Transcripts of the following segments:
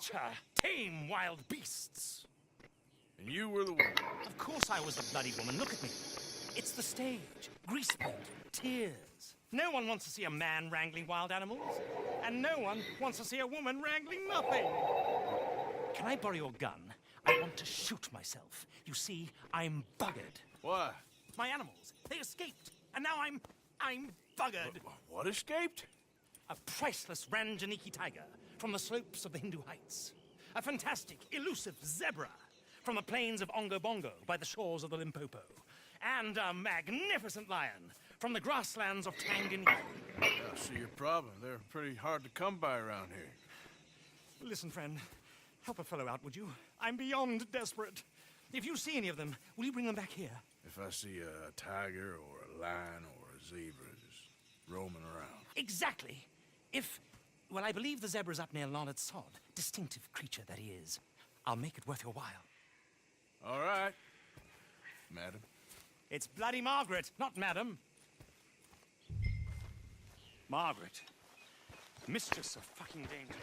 slaughter tame wild beasts. And you were the one. Of course I was the bloody woman. Look at me. It's the stage. Grease paint. Tears. No one wants to see a man wrangling wild animals. And no one wants to see a woman wrangling nothing. Can I borrow your gun? I want to shoot myself. You see, I'm buggered. Why? My animals, they escaped. And now I'm buggered. What escaped? A priceless Ranjaniki tiger from the slopes of the Hindu Heights. A fantastic, elusive zebra from the plains of Ongo Bongo by the shores of the Limpopo. And a magnificent lion from the grasslands of Tanganyika. Yeah, I see your problem. They're pretty hard to come by around here. Listen, friend, help a fellow out, would you? I'm beyond desperate. If you see any of them, will you bring them back here? If I see a tiger or a lion or a zebra just roaming around. Exactly. Well, I believe the zebra's up near Larned Sod. Distinctive creature that he is. I'll make it worth your while. All right, madam. It's bloody Margaret, not madam. Margaret. Mistress of fucking danger.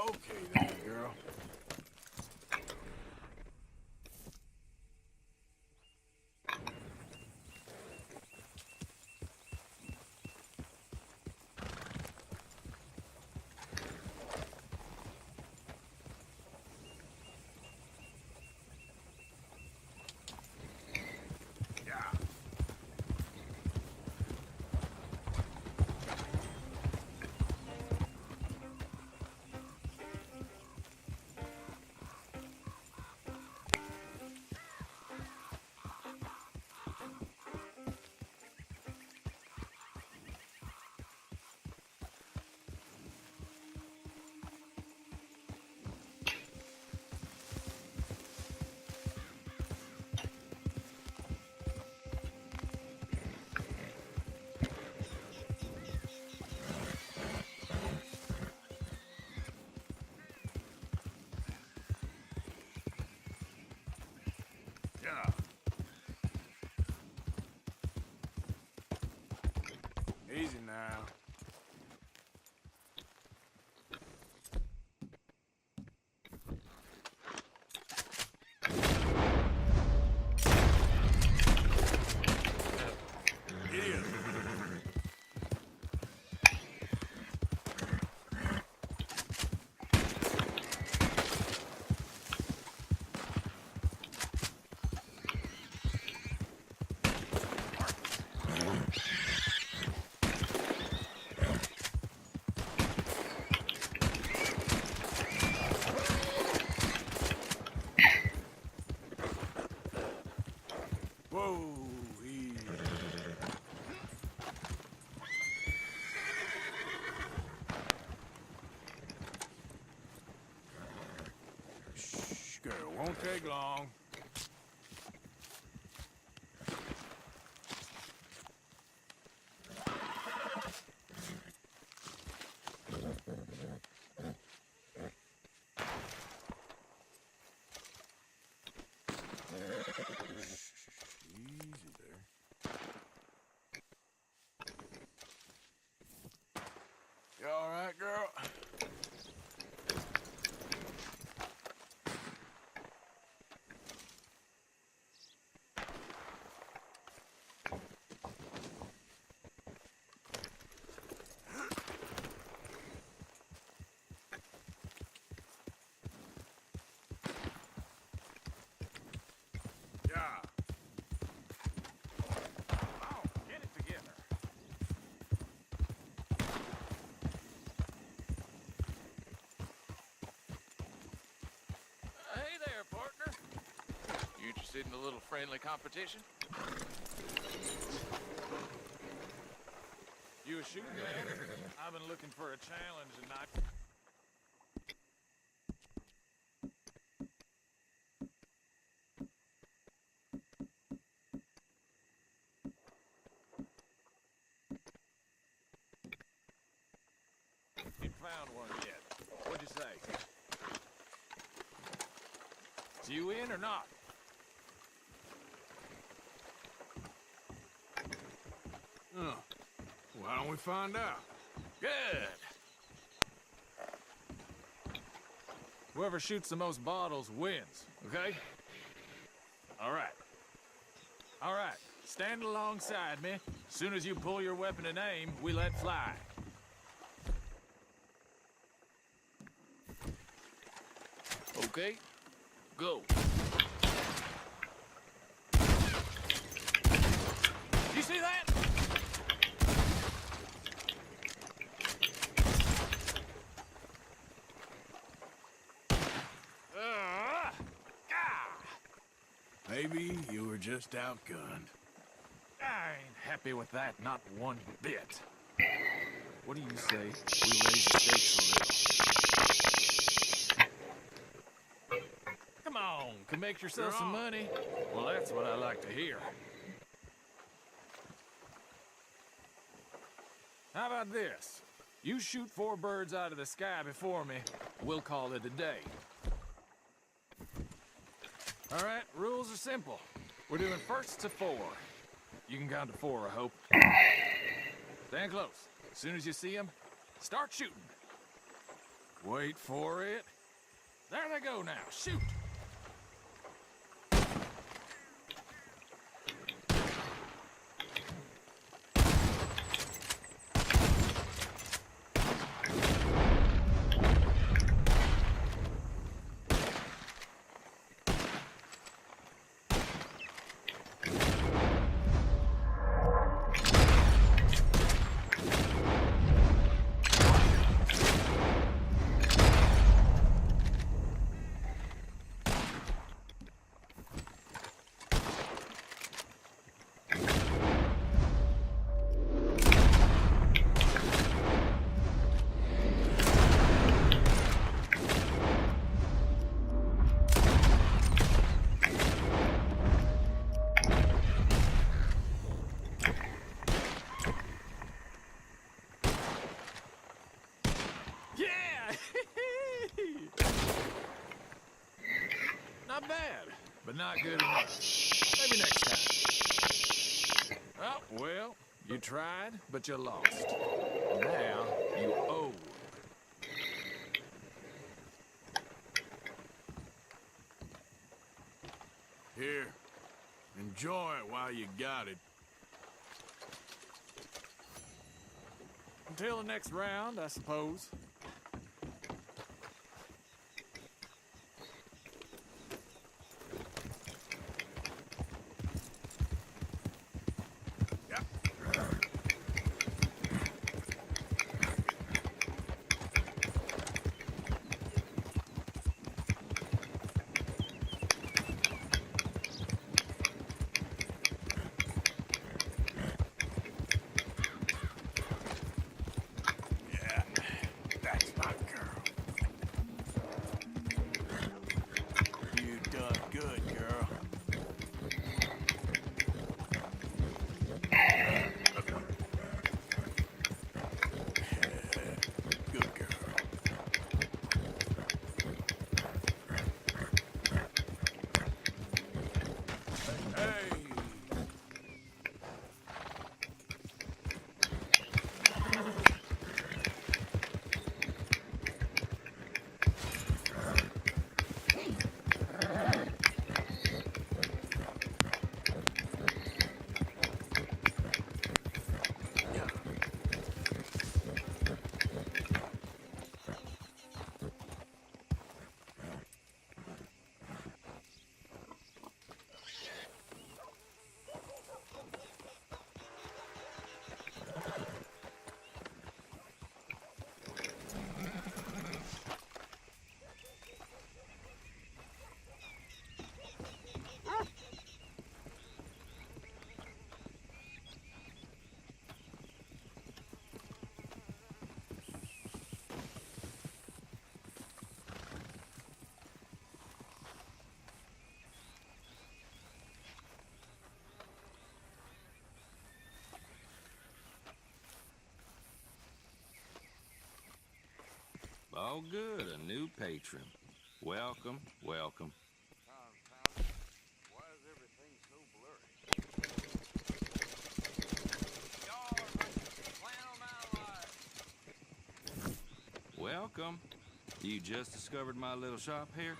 Okay then, girl. Yeah. Easy now. Idiot. Whoa, easy. Shh, girl, won't take long. Easy there. You all right, girl? Yeah. Oh, get it together. Hey there, partner. You interested in a little friendly competition? You a shooting man? I've been looking for a challenge and not... Ain't found one yet. What'd you say? Is you in or not? Oh. Why don't we find out? Good. Whoever shoots the most bottles wins, okay? All right. All right. Stand alongside me. As soon as you pull your weapon and aim, we let fly. Okay? Go. You see that? Maybe you were just outgunned. I ain't happy with that, not one bit. What do you say we raise the stakes a little? Come on, can make yourself some money? Well, that's what I like to hear. How about this? You shoot 4 birds out of the sky before me, we'll call it a day. All right, rules are simple. We're doing first to 4. You can count to 4, I hope. Stand close. As soon as you see them, start shooting. Wait for it. There they go now. Shoot! Not bad, but not good enough. Maybe next time. Oh, well, you tried, but you lost. Now, you owe. Here, enjoy it while you got it. Until the next round, I suppose. Oh, good, a new patron. Welcome, welcome. Why is everything so blurry? Y'all are like the clan on my life. Welcome. You just discovered my little shop here?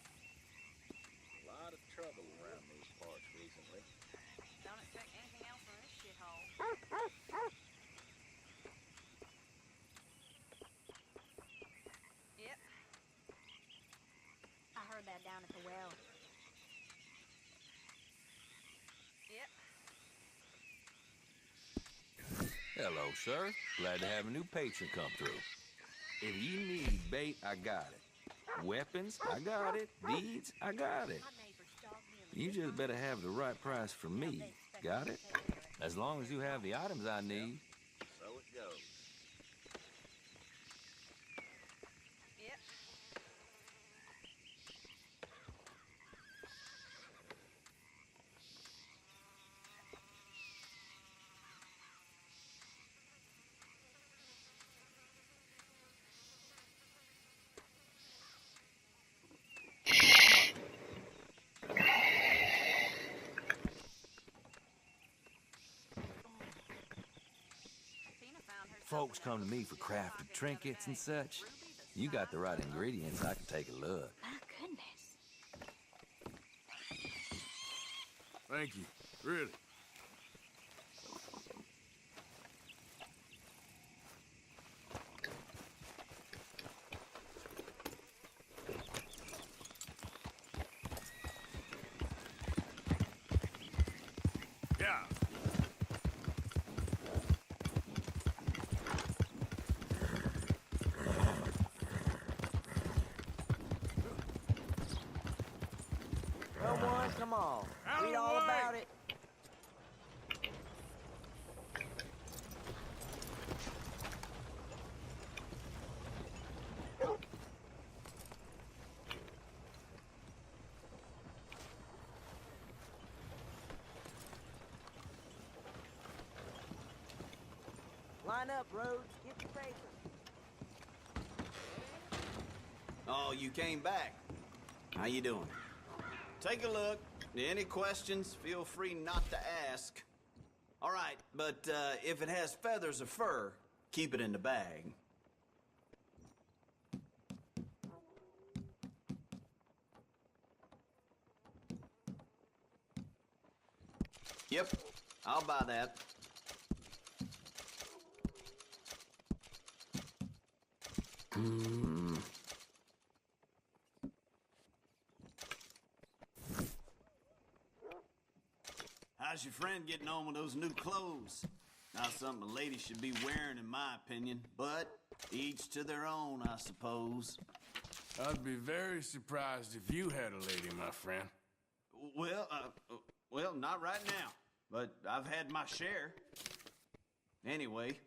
A lot of trouble around these parts recently. Don't expect anything else from this shithole. Yep. I heard that down at the well. Yep. Hello, sir. Glad to have a new patron come through. If you need bait, I got it. Weapons, I got it. Deeds, I got it. My neighbors dogged me in the You just better have the right price for me. Got it? As long as you have the items I need. So it goes. Yep. Tina found herself Folks in come to me a for little crafted pocket trinkets and the other day. such. Ruby the You got the size right of a- ingredients, I can take a look. My goodness. Thank you. Really. Yeah. Come on, come on. Out of Read the all way. about it. Line up, Rhodes. Get your paper. Oh, you came back. How you doing? Take a look. Any questions, feel free not to ask. All right, but if it has feathers or fur, keep it in the bag. Yep, I'll buy that. How's your friend getting on with those new clothes? Not something a lady should be wearing, in my opinion, but each to their own, I suppose. I'd be very surprised if you had a lady, my friend. Well, not right now, but I've had my share. Anyway.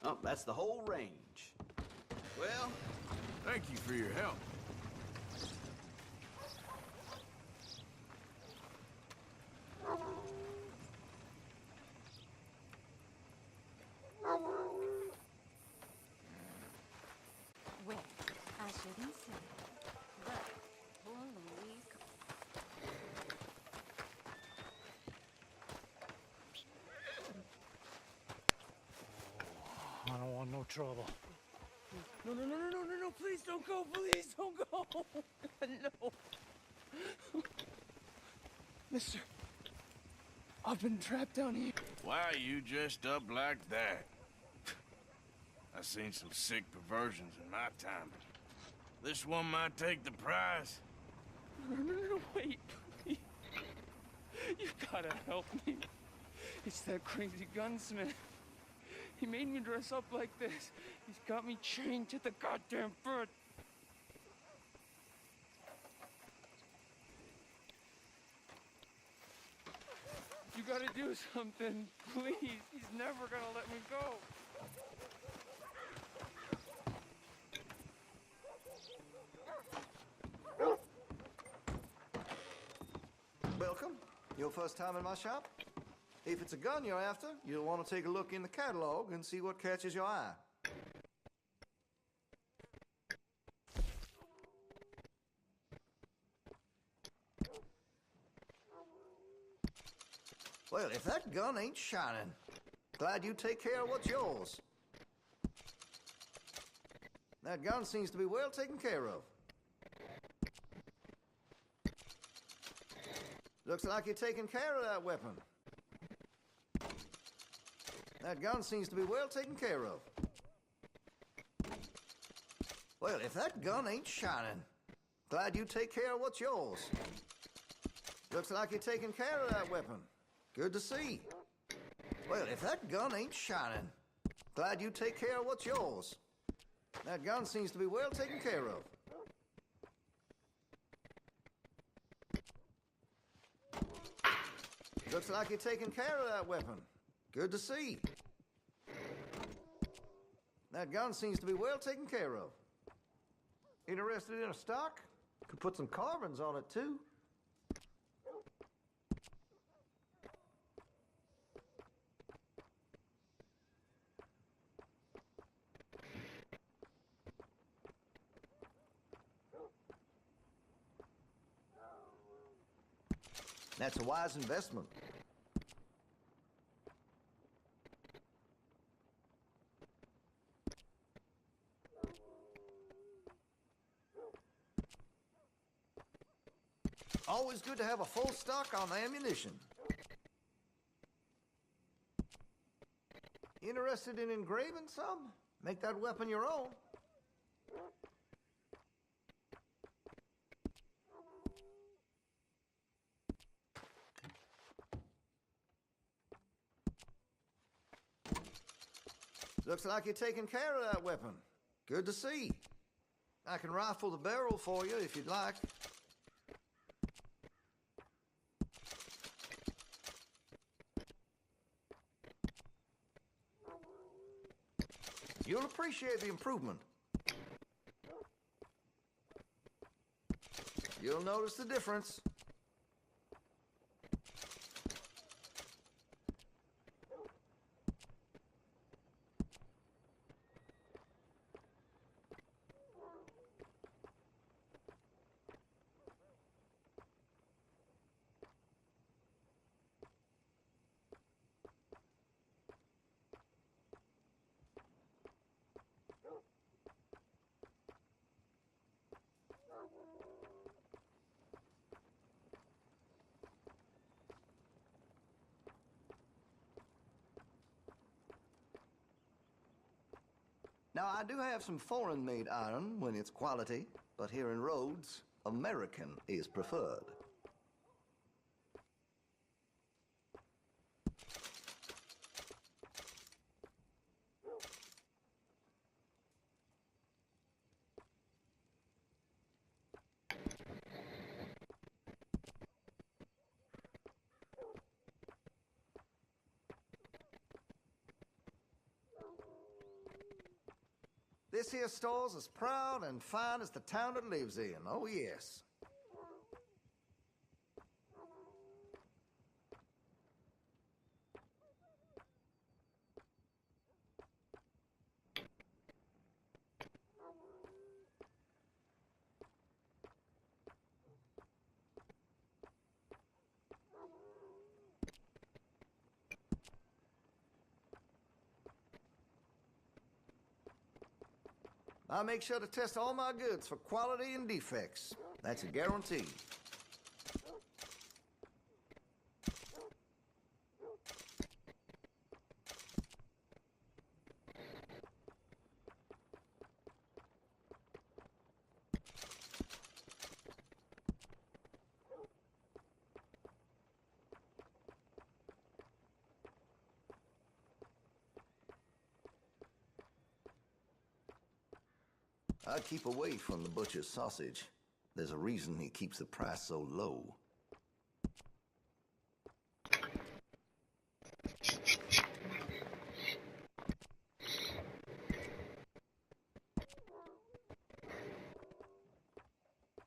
Oh, that's the whole range. Well, Thank you for your help. Well, I shouldn't say, but poor Louise. I don't want no trouble. No, please don't go, please don't go. No. Mister, I've been trapped down here. Why are you dressed up like that? I've seen some sick perversions in my time, but this one might take the prize. No, wait, please. You gotta help me. It's that crazy gunsmith. He made me dress up like this. He's got me chained to the goddamn bed. You gotta do something, please. He's never gonna let me go. Welcome. Your first time in my shop? If it's a gun you're after, you'll want to take a look in the catalog and see what catches your eye. Well, if that gun ain't shining, glad you take care of what's yours. That gun seems to be well taken care of. Looks like you're taking care of that weapon. That gun seems to be well taken care of. Well, if that gun ain't shining, glad you take care of what's yours. Looks like you're taking care of that weapon. Good to see. Well, if that gun ain't shining, glad you take care of what's yours. That gun seems to be well taken care of. Looks like you're taking care of that weapon. Good to see. That gun seems to be well taken care of. Interested in a stock? Could put some carbons on it, too. That's a wise investment. Always good to have a full stock on ammunition. Interested in engraving some? Make that weapon your own. Looks like you're taking care of that weapon. Good to see. I can rifle the barrel for you if you'd like. You'll appreciate the improvement. You'll notice the difference. Now, I do have some foreign-made iron when it's quality, but here in Rhodes, American is preferred. this here store's as proud and fine as the town it lives in. Oh, yes. I make sure to test all my goods for quality and defects. That's a guarantee. I keep away from the butcher's sausage. There's a reason he keeps the price so low.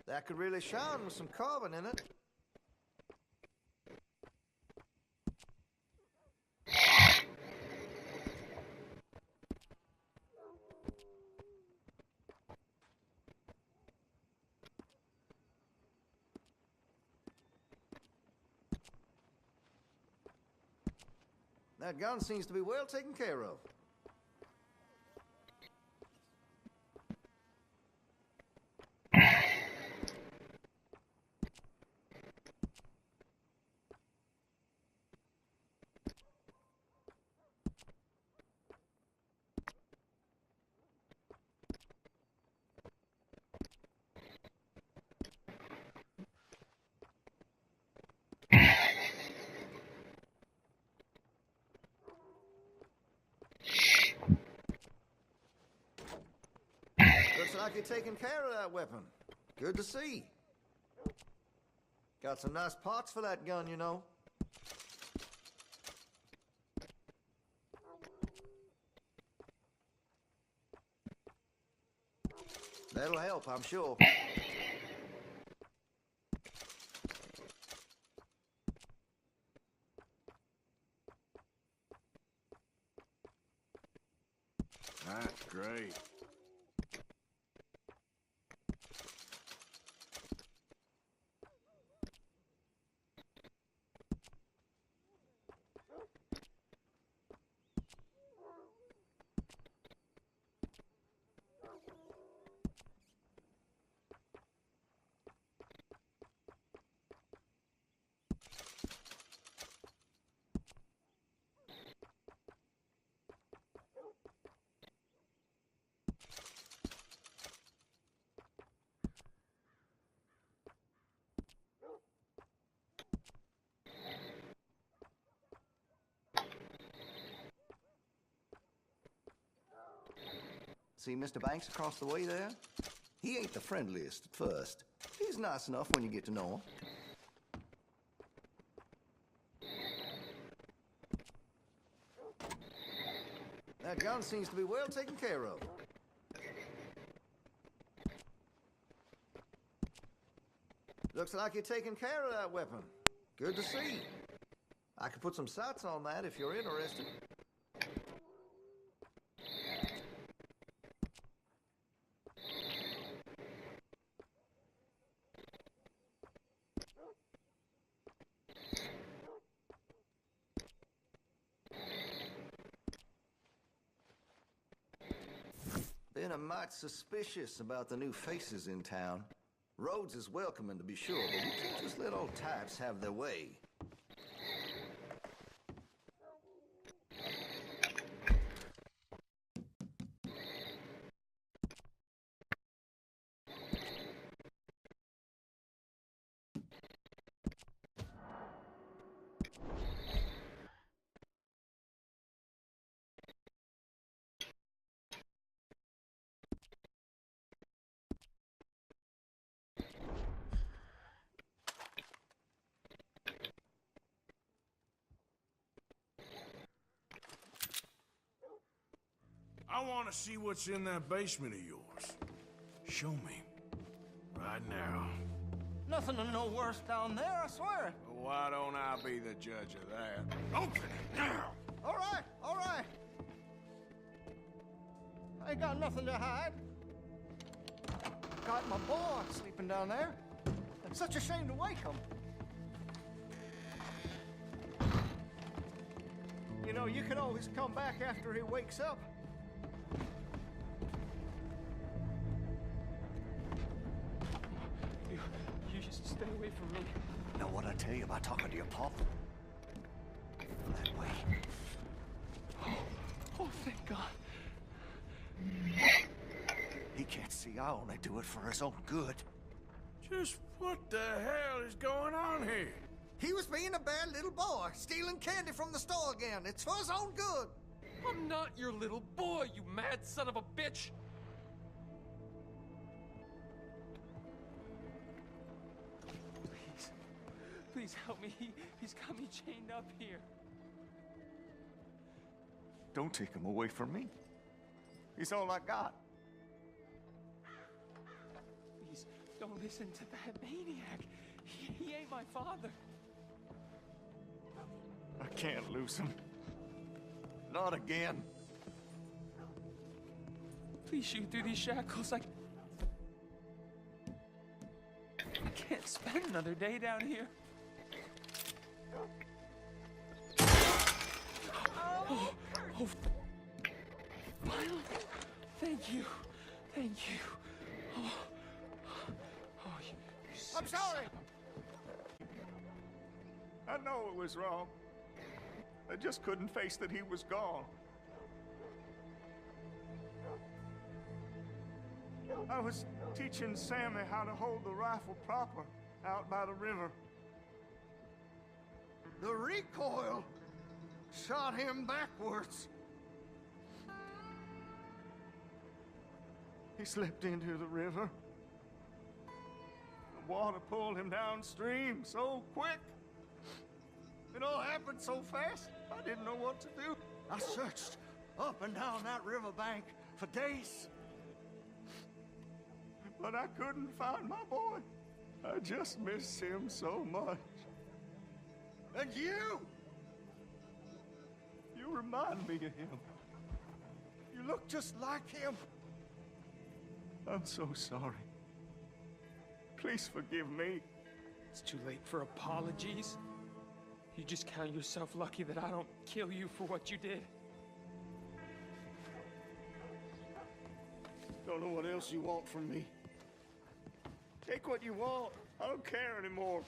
That could really shine with some carbon in it. That gun seems to be well taken care of. Looks like you're taking care of that weapon. Good to see. Got some nice parts for that gun, you know. That'll help, I'm sure. That's great. See Mr. Banks across the way there? He ain't the friendliest at first. He's nice enough when you get to know him. That gun seems to be well taken care of. Looks like you're taking care of that weapon. Good to see. I could put some sights on that if you're interested. Been a mite suspicious about the new faces in town. Rhodes is welcoming to be sure, but we can't just let old types have their way. I want to see what's in that basement of yours. Show me. Right now. Nothing of no worse down there, I swear. Well, why don't I be the judge of that? Open it now! All right, all right. I ain't got nothing to hide. Got my boy sleeping down there. It's such a shame to wake him. You know, you can always come back after he wakes up. You just stay away from me. Know what I tell you about talking to your pop? That way. Oh, thank God. He can't see I only do it for his own good. Just what the hell is going on here? He was being a bad little boy, stealing candy from the store again. It's for his own good. I'm not your little boy, you mad son of a bitch! Please help me. He's got me chained up here. Don't take him away from me. He's all I got. Please, don't listen to that maniac. He ain't my father. I can't lose him. Not again. Please shoot through these shackles. I can't spend another day down here. Oh, finally. Thank you. Thank you. Oh, you I'm sorry. I know it was wrong. I just couldn't face that he was gone. I was teaching Sammy how to hold the rifle proper out by the river. The recoil shot him backwards. He slipped into the river. The water pulled him downstream so quick. It all happened so fast, I didn't know what to do. I searched up and down that riverbank for days. But I couldn't find my boy. I just miss him so much. And you remind me of him. You look just like him. I'm so sorry. Please forgive me. It's too late for apologies. You just count yourself lucky that I don't kill you for what you did. Don't know what else you want from me. Take what you want. I don't care anymore.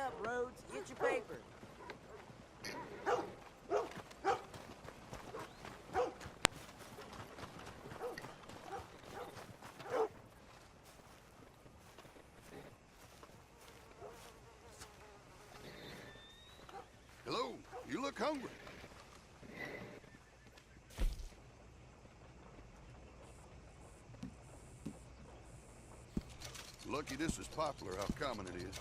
up, Rhodes. Get your paper. Hello, you look hungry. Lucky this is popular, how common it is.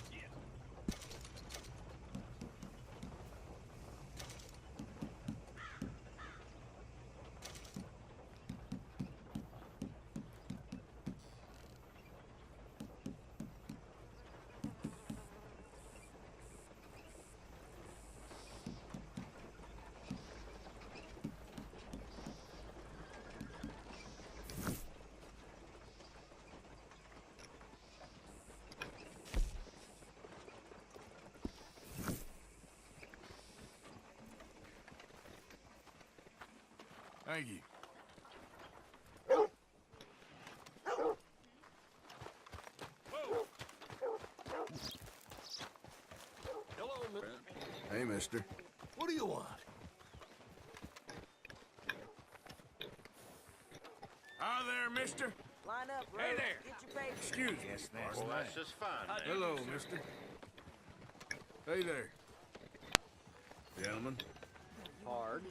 Thank you. Hello, Mr. Hey, mister. What do you want? Hi there, mister. Line up, Rhodes. Hey there. Get your paper. Excuse me. Yes, Well, that's just fine. Hello, mister. Hey there. Gentlemen. Hard.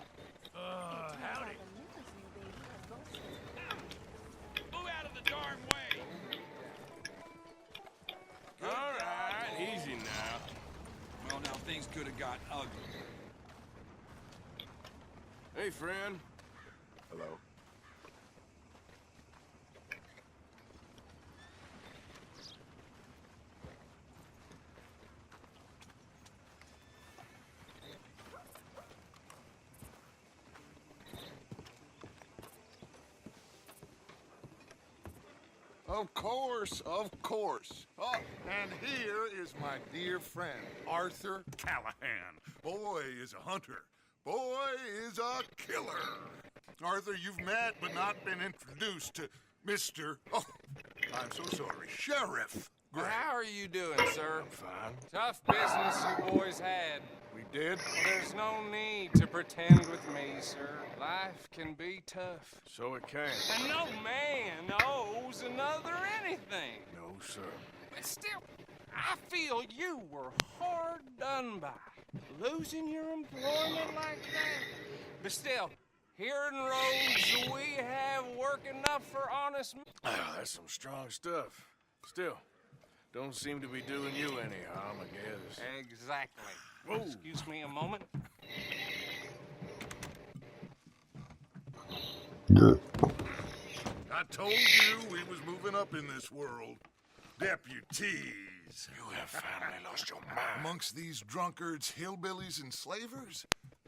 Howdy. Move out of the darn way! All right, easy now. Well, now things could have got ugly. Hey, friend. Hello. Of course, of course. Oh, and here is my dear friend, Arthur Callahan. Boy is a hunter. Boy is a killer. Arthur, you've met but not been introduced to Mr. Oh, I'm so sorry, Sheriff Gray. How are you doing, sir? Fine. Tough business you boys had. We did? There's no need to pretend with me, sir. Life can be tough. So it can. And no man owes another anything. No, sir. But still, I feel you were hard done by. Losing your employment like that. But still, here in Rhodes, we have work enough for honest men. Ah, that's some strong stuff. Still, don't seem to be doing you any harm, I guess. Exactly. Whoa. Excuse me a moment. I told you we was moving up in this world. Deputies. You have finally lost your mind. Amongst these drunkards, hillbillies, and slavers?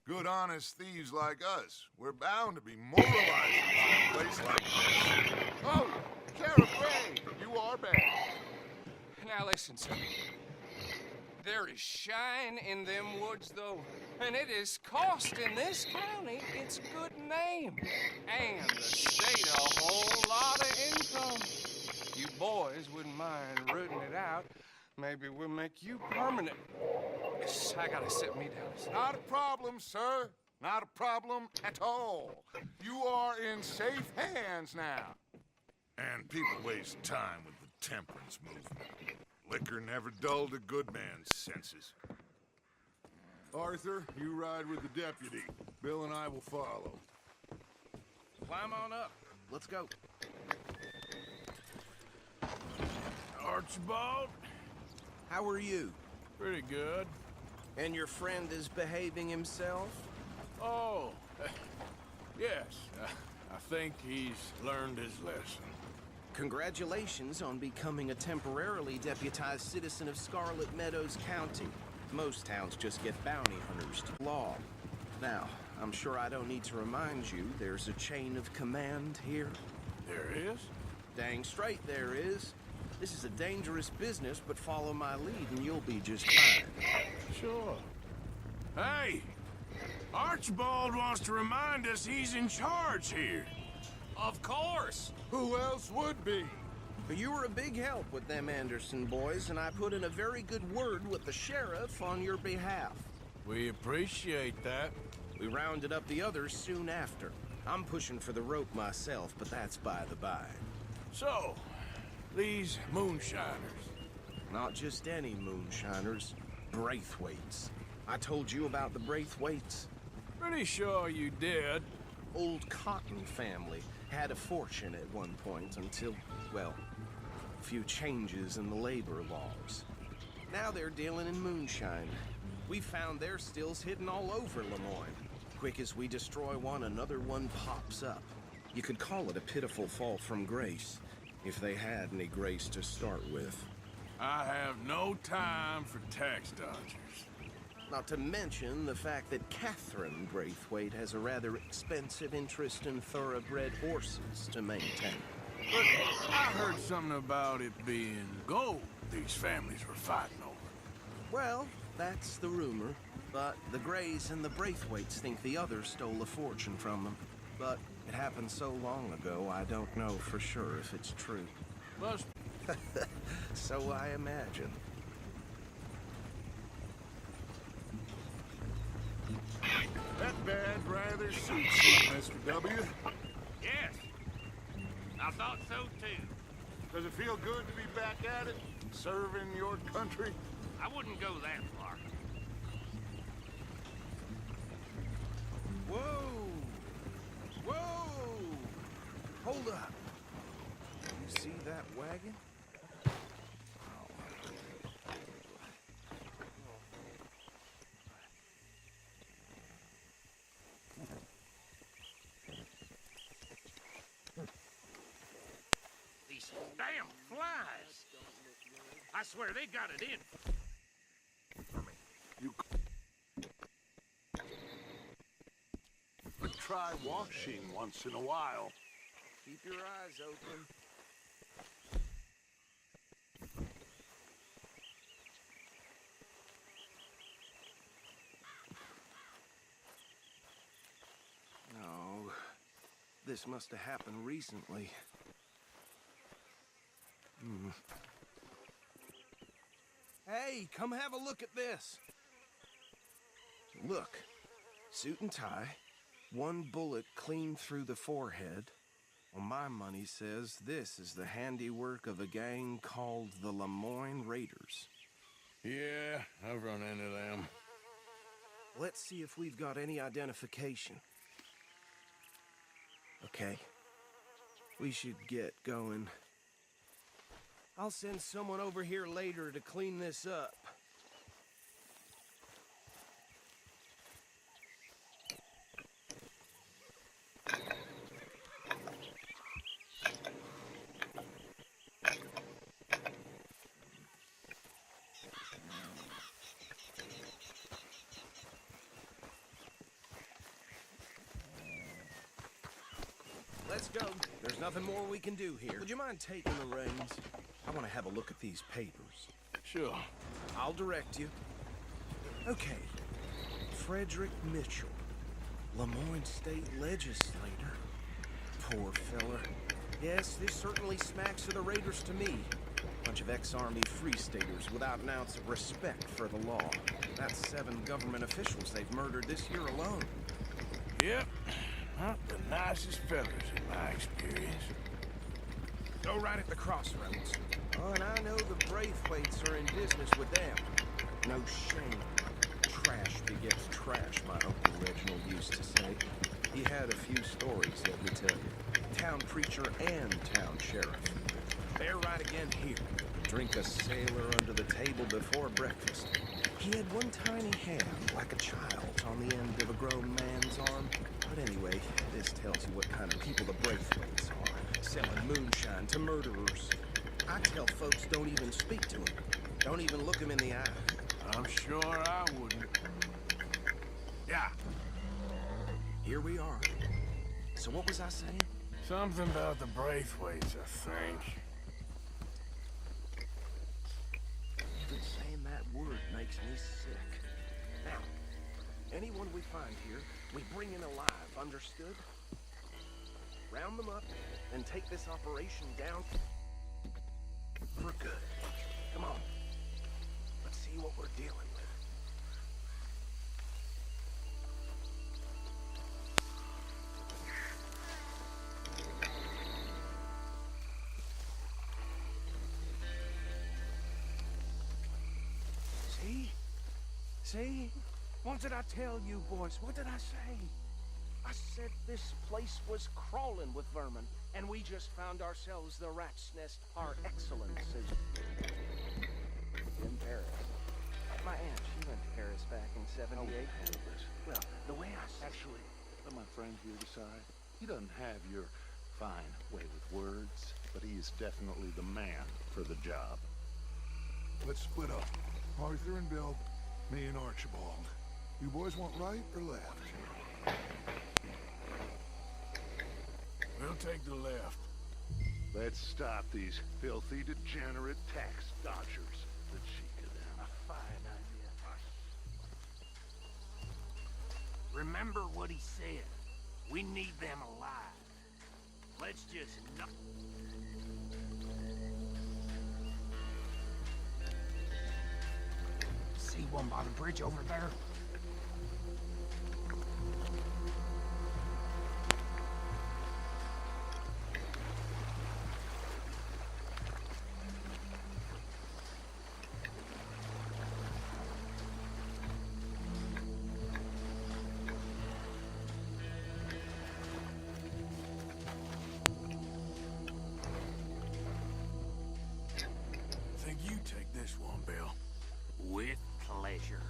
Good, honest thieves like us. We're bound to be moralizing in a place like this. Oh, Sheriff Gray, you are bad. Now listen, sir. There is shine in them woods, though, and it is costing this county its good name, and the state a whole lot of income. You boys wouldn't mind rooting it out. Maybe we'll make you permanent. Yes, I gotta sit me down. Not a problem, sir. Not a problem at all. You are in safe hands now. And people waste time with the temperance movement. Liquor never dulled a good man's senses. Arthur, you ride with the deputy. Bill and I will follow. Climb on up. Let's go. Archibald? How are you? Pretty good. And your friend is behaving himself? Oh, yes. I think he's learned his lesson. Congratulations on becoming a temporarily deputized citizen of Scarlet Meadows County. Most towns just get bounty hunters to law. Now, I'm sure I don't need to remind you there's a chain of command here. There is? Dang straight there is. This is a dangerous business, but follow my lead and you'll be just fine. Sure. Hey! Archibald wants to remind us he's in charge here. Of course. Who else would be? You were a big help with them Anderson boys, and I put in a very good word with the sheriff on your behalf. We appreciate that. We rounded up the others soon after. I'm pushing for the rope myself, but that's by the by. So, these moonshiners. Not just any moonshiners, Braithwaites. I told you about the Braithwaites? Pretty sure you did. Old Cotton family had a fortune at one point until, well, a few changes in the labor laws. Now they're dealing in moonshine. We found their stills hidden all over Lemoyne. Quick as we destroy one, another one pops up. You could call it a pitiful fall from grace, if they had any grace to start with. I have no time for tax dodgers. Not to mention the fact that Catherine Braithwaite has a rather expensive interest in thoroughbred horses to maintain. But I heard something about it being gold these families were fighting over. Well, that's the rumor. But the Greys and the Braithwaites think the others stole a fortune from them. But it happened so long ago, I don't know for sure if it's true. Must. So I imagine. That badge rather suits you, Mr. W. Yes. I thought so too. Does it feel good to be back at it, serving your country? I wouldn't go that far. Whoa! Whoa! Hold up. You see that wagon? These damn flies. I swear they got it in. You could try washing once in a while. Keep your eyes open. No, this must have happened recently. Hey, come have a look at this. Look, suit and tie, one bullet clean through the forehead. Well, my money says this is the handiwork of a gang called the Lemoyne Raiders. Yeah, I've run into them. Let's see if we've got any identification. Okay. We should get going. I'll send someone over here later to clean this up. Let's go. There's nothing more we can do here. Would you mind taking the reins? I want to have a look at these papers. Sure. I'll direct you. Okay. Frederick Mitchell, Lemoyne State Legislator. Poor feller. Yes, this certainly smacks of the Raiders to me. Bunch of ex-Army Free Staters without an ounce of respect for the law. That's 7 government officials they've murdered this year alone. Yep. Not the nicest fellas in my experience. Go right at the crossroads. Oh, and I know the Braithwaites are in business with them. No shame. Trash begets trash, my Uncle Reginald used to say. He had a few stories, let me tell you. Town preacher and town sheriff. They're right again here. Drink a sailor under the table before breakfast. He had one tiny hand, like a child, on the end of a grown man's arm. But anyway, this tells you what kind of people the Braithwaites are. Selling moonshine to murderers. I tell folks don't even speak to them. Don't even look them in the eye. I'm sure I wouldn't. Yeah. Here we are. So what was I saying? Something about the Braithwaites, I think. Even saying that word makes me sick. Now, anyone we find here, we bring in alive, understood? Round them up and take this operation down. for good. Come on. Let's see what we're dealing with. See? What did I tell you, boys? What did I say? I said this place was crawling with vermin, and we just found ourselves the rat's nest par excellence in Paris. My aunt, she went to Paris back in '78. Well, the way I Actually, let my friend here decide. He doesn't have your fine way with words, but he is definitely the man for the job. Let's split up. Arthur and Bill, me and Archibald. You boys want right or left? We'll take the left. Let's stop these filthy, degenerate tax dodgers. The cheek of them. A fine idea. Remember what he said. We need them alive. Let's just knock. See one by the bridge over there? Think you take this one, Bill. With pleasure.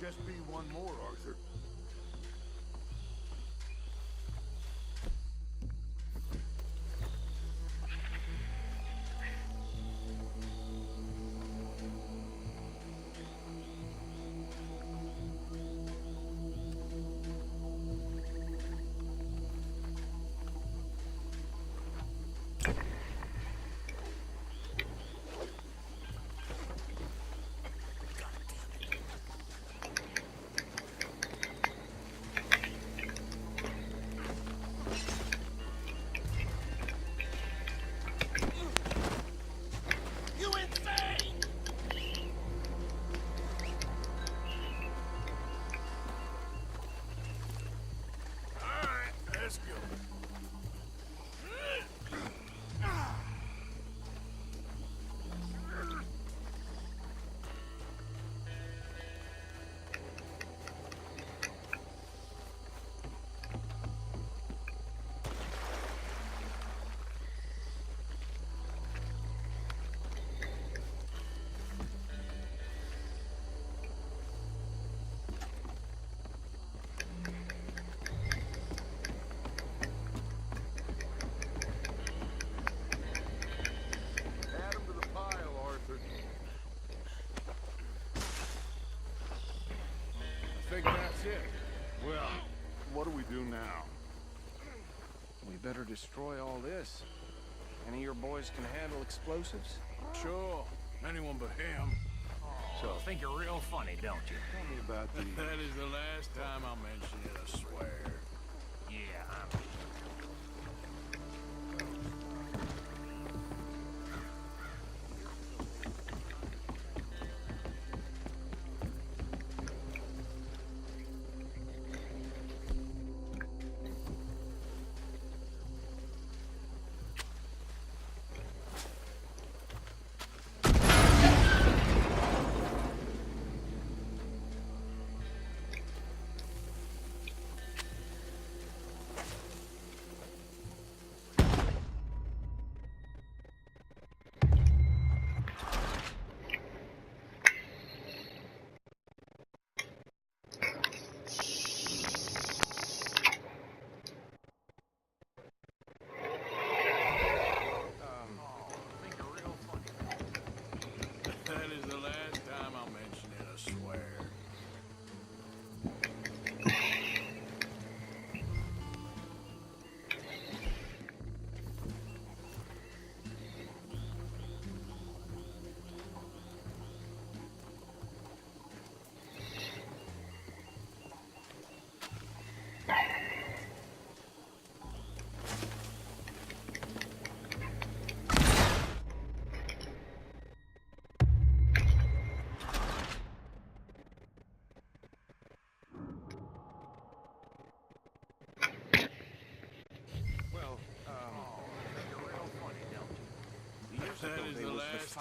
Just be one more, Arthur. That's it. Well, what do we do now? We better destroy all this. Any of your boys can handle explosives? Sure. Anyone but him. So think you're real funny, don't you? Tell me about the... That is the last time I'll mention it, I swear. Yeah,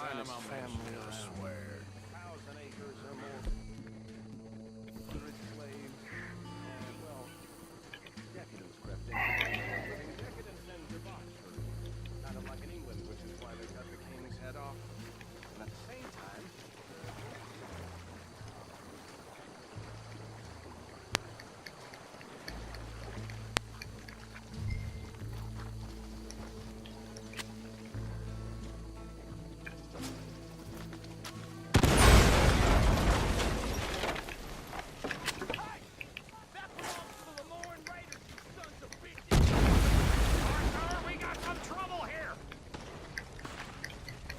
time finest I'll family mention it, I around. swear. 1,000 acres or more. 100 slaves. And, well, decadence crept into the living decadence and debauchery. Kind of like in England, which is why they cut the king's head off. And at the same time, Arthur, we got some trouble here!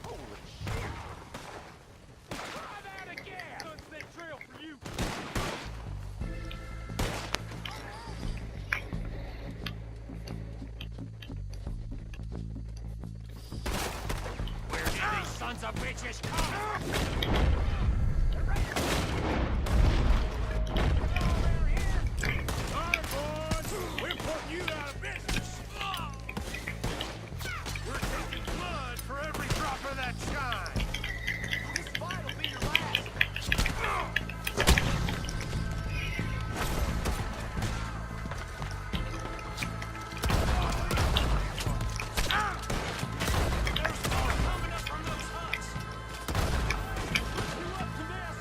Holy shit! Try that again! Sunset trail for you! Where did these sons of bitches come? Alright, boys! We're putting you out of business! We're taking blood for every drop of that shine! This fight will be your last! There's more coming up from those huts! You up to this?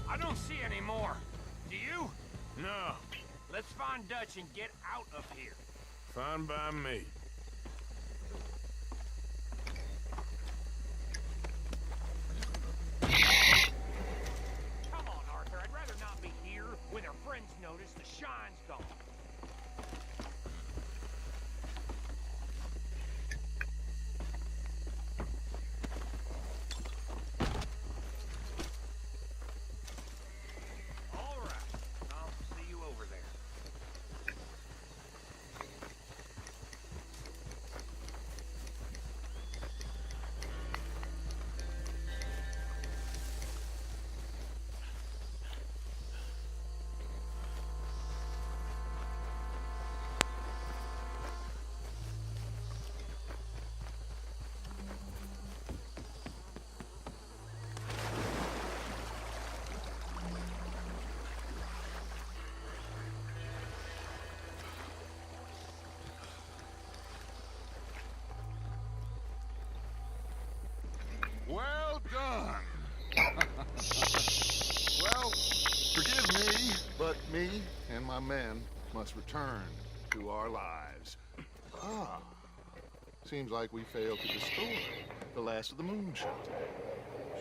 I don't see any more. Do you? No. Let's find Dutch and get out of here. Fine by me. Come on, Arthur. I'd rather not be here when our friends notice the shine's gone. All right. I'll see you over there. Well done. Well, forgive me, but me and my men must return to our lives. Ah, seems like we failed to destroy the last of the moonshine.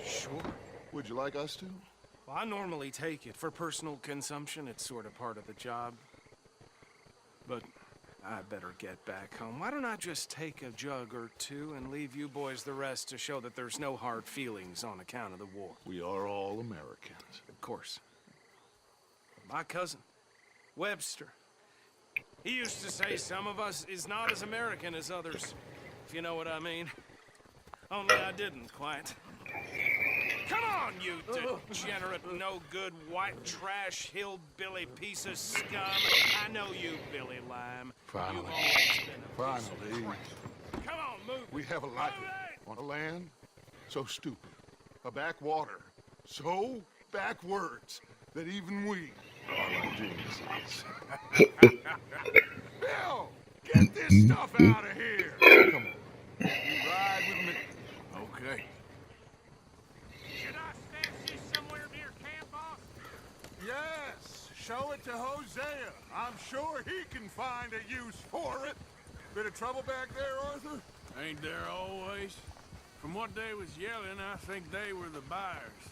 sure. Would you like us to? Well, I normally take it for personal consumption. It's sort of part of the job. But I better get back home. Why don't I just take a jug or two and leave you boys the rest to show that there's no hard feelings on account of the war? We are all Americans. Of course. My cousin, Webster, he used to say some of us is not as American as others, if you know what I mean. Only I didn't quite. Come on, you degenerate, no-good, white trash, hillbilly piece of scum. I know you, Billy Lime. Finally. You've always been a piece of Finally. crap. Come on, move. We have a life on a land so stupid, a backwater so backwards that even we are like geniuses. Bill, get this stuff out of here. Come on, you ride with me. Okay. Should I show it to Hosea. I'm sure he can find a use for it. Bit of trouble back there, Arthur? Ain't there always? From what they was yelling, I think they were the buyers.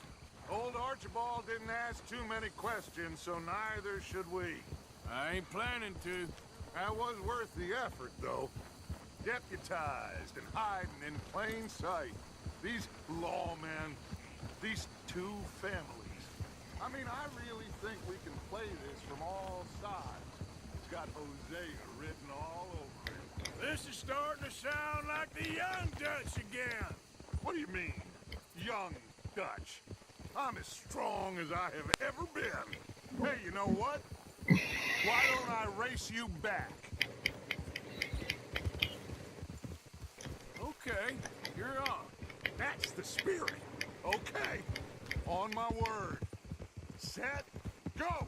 Old Archibald didn't ask too many questions, so neither should we. I ain't planning to. That was worth the effort, though. Deputized and hiding in plain sight. These lawmen, these two families. I mean, I really think we can play this from all sides. It's got Hosea written all over it. This is starting to sound like the Young Dutch again. What do you mean, Young Dutch? I'm as strong as I have ever been. Hey, you know what? Why don't I race you back? Okay, you're on. That's the spirit. Okay, on my word. Set, go!